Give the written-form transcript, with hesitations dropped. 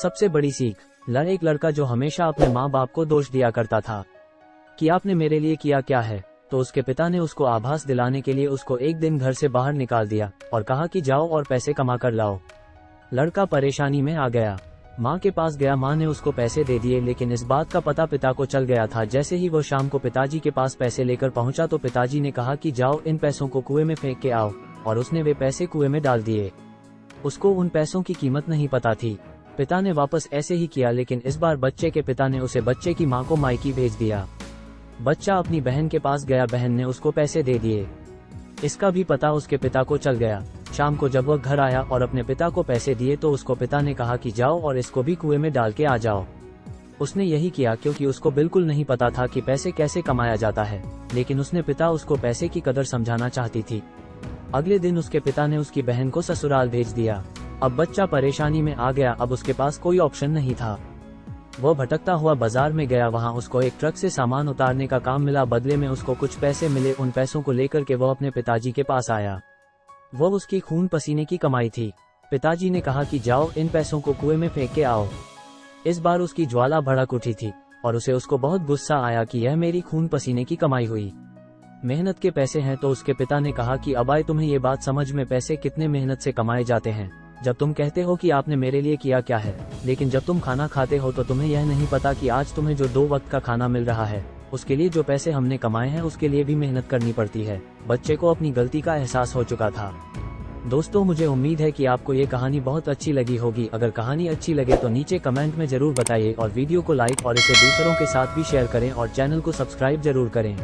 सबसे बड़ी सीख। एक लड़का जो हमेशा अपने माँ बाप को दोष दिया करता था कि आपने मेरे लिए किया क्या है, तो उसके पिता ने उसको आभास दिलाने के लिए उसको एक दिन घर से बाहर निकाल दिया और कहा कि जाओ और पैसे कमा कर लाओ। लड़का परेशानी में आ गया, माँ के पास गया। माँ ने उसको पैसे दे दिए, लेकिन इस बात का पता पिता को चल गया था। जैसे ही वो शाम को पिताजी के पास पैसे लेकर पहुंचा तो पिताजी ने कहा कि जाओ इन पैसों को कुएं में फेंक के आओ, और उसने वे पैसे कुएं में डाल दिए। उसको उन पैसों की कीमत नहीं पता थी। पिता ने वापस ऐसे ही किया, लेकिन इस बार बच्चे के पिता ने उसे बच्चे की मां को मायके भेज दिया। बच्चा अपनी बहन के पास गया, बहन ने उसको पैसे दे दिए। इसका भी पता उसके पिता को चल गया। शाम को जब वह घर आया और अपने पिता को पैसे दिए तो उसको पिता ने कहा कि जाओ और इसको भी कुएं में डाल के आ जाओ। उसने यही किया क्योंकि उसको बिल्कुल नहीं पता था कि पैसे कैसे कमाया जाता है, लेकिन उसने पिता उसको पैसे की कदर समझाना चाहती थी। अगले दिन उसके पिता ने उसकी बहन को ससुराल भेज दिया। अब बच्चा परेशानी में आ गया। अब उसके पास कोई ऑप्शन नहीं था। वह भटकता हुआ बाजार में गया। वहां उसको एक ट्रक से सामान उतारने का काम मिला। बदले में उसको कुछ पैसे मिले। उन पैसों को लेकर के वह अपने पिताजी के पास आया। वह उसकी खून पसीने की कमाई थी। पिताजी ने कहा कि जाओ इन पैसों को कुएं में फेंक के आओ। इस बार उसकी ज्वाला भड़क उठी थी और उसको बहुत गुस्सा आया कि यह मेरी खून पसीने की कमाई हुई मेहनत के पैसे हैं। तो उसके पिता ने कहा कि अब आए तुम्हें ये बात समझ में, पैसे कितने मेहनत से कमाए जाते हैं। जब तुम कहते हो कि आपने मेरे लिए किया क्या है, लेकिन जब तुम खाना खाते हो तो तुम्हें यह नहीं पता कि आज तुम्हें जो 2 वक्त का खाना मिल रहा है, उसके लिए जो पैसे हमने कमाए हैं उसके लिए भी मेहनत करनी पड़ती है। बच्चे को अपनी गलती का एहसास हो चुका था। दोस्तों, मुझे उम्मीद है कि आपको ये कहानी बहुत अच्छी लगी होगी। अगर कहानी अच्छी लगे तो नीचे कमेंट में जरूर बताइए और वीडियो को लाइक और इसे दूसरों के साथ भी शेयर करें और चैनल को सब्सक्राइब जरूर करें।